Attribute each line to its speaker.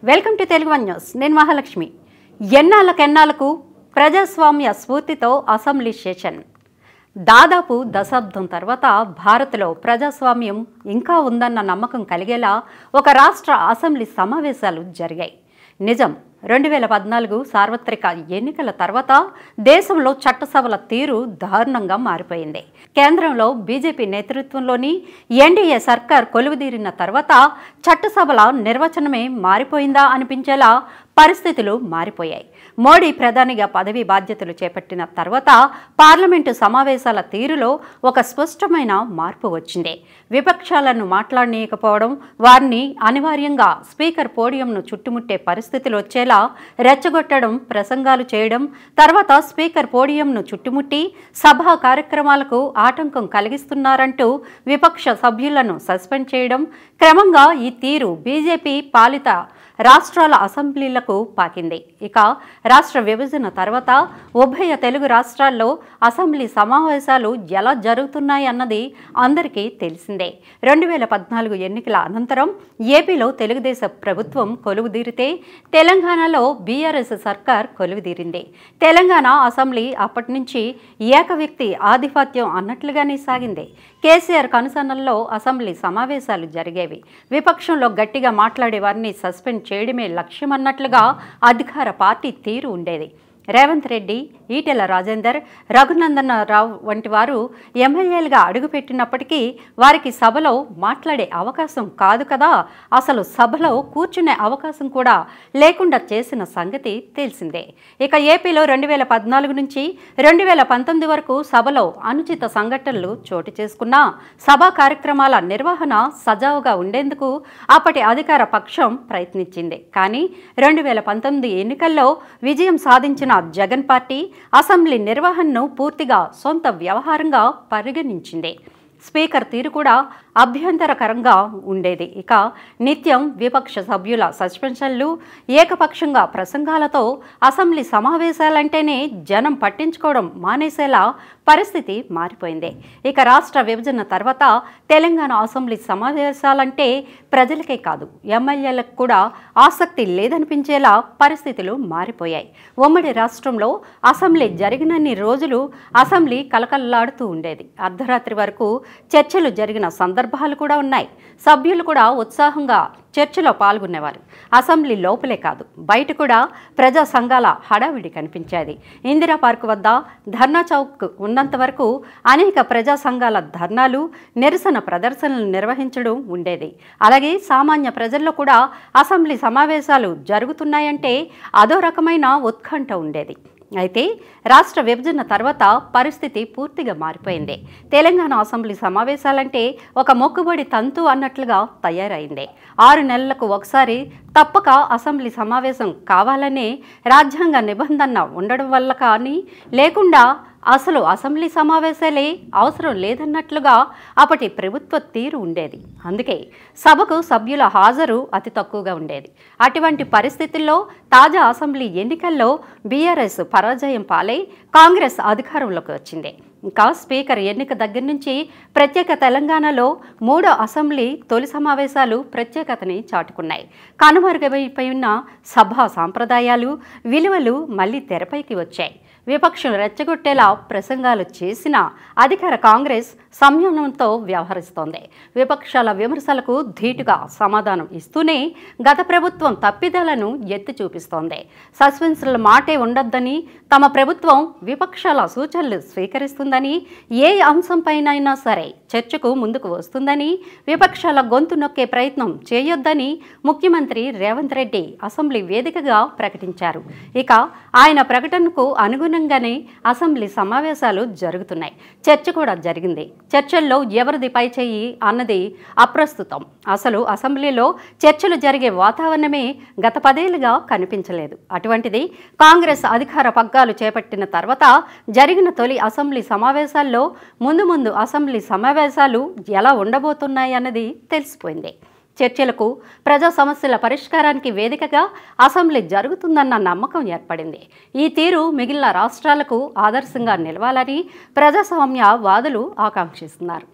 Speaker 1: Welcome to Telugu one news. నేను మహాలక్ష్మి. ఎన్నాళ్ళకెన్నాళ్ళకు ప్రజాస్వామ్య స్ఫూర్తితో అసెంబ్లీ సెషన్. దాదాపు దశాబ్దం తర్వాత భారత్లో ప్రజాస్వామ్యం ఇంకా ఉందన్న నమ్మకం కలిగేలా ఒక రాష్ట్ర అసెంబ్లీ సమావేశాలు జరిగాయి. నిజం, 2014 సార్వత్రిక ఎన్నికల తర్వాత దేశంలో చట్టసభల తీరు దారుణంగా మారిపోయింది. కేంద్రంలో బీజేపీ నేతృత్వంలోని ఎన్డీఏ సర్కార్ కొలువుదీరిన తర్వాత చట్టసభల నిర్వచనమే మారిపోయిందా అనిపించేలా పరిస్థితులు మారిపోయాయి. మోడీ ప్రధానిగా పదవీ బాధ్యతలు చేపట్టిన తర్వాత పార్లమెంటు సమావేశాల తీరులో ఒక స్పష్టమైన మార్పు వచ్చింది. విపక్షాలను మాట్లాడనీయకపోవడం, వారిని అనివార్యంగా స్పీకర్ పోడియంను చుట్టుముట్టే పరిస్థితులు వచ్చేలా రెచ్చగొట్టడం, ప్రసంగాలు చేయడం, తర్వాత స్పీకర్ పోడియంను చుట్టుముట్టి సభా కార్యక్రమాలకు ఆటంకం కలిగిస్తున్నారంటూ విపక్ష సభ్యులను సస్పెండ్ చేయడం, క్రమంగా ఈ తీరు బీజేపీ పాలిత రాష్ట్రాల అసెంబ్లీలకు పాకింది. ఇక రాష్ట్ర విభజన తర్వాత ఉభయ తెలుగు రాష్ట్రాల్లో అసెంబ్లీ సమావేశాలు ఎలా జరుగుతున్నాయన్నది అందరికీ తెలిసిందే. 2014 ఎన్నికల అనంతరం ఏపీలో తెలుగుదేశం ప్రభుత్వం కొలువుదీరితే తెలంగాణలో బీఆర్ఎస్ సర్కార్ కొలువుదీరింది. తెలంగాణ అసెంబ్లీ అప్పటి నుంచి ఏకవ్యక్తి ఆధిపత్యం అన్నట్లుగానే సాగింది. కేసీఆర్ కనుసన్నల్లో అసెంబ్లీ సమావేశాలు జరిగేవి. విపక్షంలో గట్టిగా మాట్లాడే వారిని సస్పెండ్ చేయడమే లక్ష్యమన్నట్లుగా అధికార పార్టీ తీరు ఉండేది. రేవంత్ రెడ్డి, ఈటెల రాజేందర్, రఘునందన్ రావు వంటి వారు ఎమ్మెల్యేలుగా అడుగుపెట్టినప్పటికీ వారికి సభలో మాట్లాడే అవకాశం కాదు కదా, అసలు సభలో కూర్చునే అవకాశం కూడా లేకుండా చేసిన సంగతి తెలిసిందే. ఇక ఏపీలో 2014 నుంచి 2019 వరకు సభలో అనుచిత సంఘటనలు చోటు చేసుకున్నా సభా కార్యక్రమాల నిర్వహణ సజావుగా ఉండేందుకు అప్పటి అధికార పక్షం ప్రయత్నించింది. కానీ 2019 ఎన్నికల్లో విజయం సాధించిన జగన్ పార్టీ అసెంబ్లీ నిర్వహణను పూర్తిగా సొంత వ్యవహారంగా పరిగణించింది. స్పీకర్ తీరు కూడా అభ్యంతరకరంగా ఉండేది. ఇక నిత్యం విపక్ష సభ్యుల సస్పెన్షన్లు, ఏకపక్షంగా ప్రసంగాలతో అసెంబ్లీ సమావేశాలంటేనే జనం పట్టించుకోవడం మానేసేలా పరిస్థితి మారిపోయింది. ఇక రాష్ట్ర విభజన తర్వాత తెలంగాణ అసెంబ్లీ సమావేశాలంటే ప్రజలకే కాదు, ఎమ్మెల్యేలకు కూడా ఆసక్తి లేదనిపించేలా పరిస్థితులు మారిపోయాయి. ఉమ్మడి రాష్ట్రంలో అసెంబ్లీ జరిగినన్ని రోజులు అసెంబ్లీ కలకల్లాడుతూ ఉండేది. అర్ధరాత్రి వరకు చర్చలు జరిగిన సందర్భాలు కూడా ఉన్నాయి. సభ్యులు కూడా ఉత్సాహంగా చర్చలో పాల్గొనేవారు. అసెంబ్లీ లోపలే కాదు, బయట కూడా ప్రజా సంఘాల హడావిడి కనిపించేది. ఇందిరా పార్క్ వద్ద ధర్నా చౌక్ ఉన్నంత వరకు అనేక ప్రజా సంఘాల ధర్నాలు, నిరసన ప్రదర్శనలు నిర్వహించడం ఉండేది. అలాగే సామాన్య ప్రజల్లో కూడా అసెంబ్లీ సమావేశాలు జరుగుతున్నాయంటే అదో రకమైన ఉత్కంఠ ఉండేది. అయితే రాష్ట్ర విభజన తర్వాత పరిస్థితి పూర్తిగా మారిపోయింది. తెలంగాణ అసెంబ్లీ సమావేశాలంటే ఒక మొక్కుబడి తంతు అన్నట్లుగా తయారైంది. 6 నెలలకు ఒకసారి తప్పక అసెంబ్లీ సమావేశం కావాలనే రాజ్యాంగ నిబంధన ఉండడం వల్ల కానీ, లేకుండా అసలు అసెంబ్లీ సమావేశాలే అవసరం లేదన్నట్లుగా అప్పటి ప్రభుత్వ తీరు ఉండేది. అందుకే సభకు సభ్యుల హాజరు అతి తక్కువగా ఉండేది. అటువంటి పరిస్థితుల్లో తాజా అసెంబ్లీ ఎన్నికల్లో బీఆర్ఎస్ పరాజయం పాలై కాంగ్రెస్ అధికారంలోకి వచ్చింది. ఇంకా స్పీకర్ ఎన్నిక దగ్గర నుంచి ప్రత్యేక తెలంగాణలో 3వ అసెంబ్లీ తొలి సమావేశాలు ప్రత్యేకతని చాటుకున్నాయి. కనుమరుగైపోయిన సభా సాంప్రదాయాలు, విలువలు మళ్లీ తెరపైకి వచ్చాయి. విపక్షం రెచ్చగొట్టేలా ప్రసంగాలు చేసిన అధికార కాంగ్రెస్ సంయమనంతో వ్యవహరిస్తోంది. విపక్షాల విమర్శలకు ధీటుగా సమాధానం ఇస్తూనే గత ప్రభుత్వం తప్పిదాలను ఎత్తి చూపిస్తోంది. సస్పెన్షన్ల మాటే ఉండొద్దని, తమ ప్రభుత్వం విపక్షాల సూచనలు స్వీకరిస్తుందని, ఏ అంశంపైనైనా సరే చర్చకు ముందుకు వస్తుందని, విపక్షాల గొంతు నొక్కే ప్రయత్నం చేయొద్దని ముఖ్యమంత్రి రేవంత్ రెడ్డి అసెంబ్లీ వేదికగా ప్రకటించారు. ఇక ఆయన ప్రకటనకు అనుగుణంగానే అసెంబ్లీ సమావేశాలు జరుగుతున్నాయి. చర్చ కూడా జరిగింది. చర్చల్లో ఎవరిది పై చేయి అన్నది అప్రస్తుతం. అసలు అసెంబ్లీలో చర్చలు జరిగే వాతావరణమే గత 10 ఏళ్లుగా కనిపించలేదు. అటువంటిది కాంగ్రెస్ అధికార పగ్గాలు చేపట్టిన తర్వాత జరిగిన తొలి అసెంబ్లీ సమావేశాల్లో ముందు అసెంబ్లీ సమావేశాలు ఎలా ఉండబోతున్నాయన్నది తెలిసిపోయింది. చర్చలకు, ప్రజా సమస్యల పరిష్కారానికి వేదికగా అసెంబ్లీ జరుగుతుందన్న నమ్మకం ఏర్పడింది. ఈ తీరు మిగిలిన రాష్ట్రాలకు ఆదర్శంగా నిలవాలని ప్రజాస్వామ్య వాదులు ఆకాంక్షిస్తున్నారు.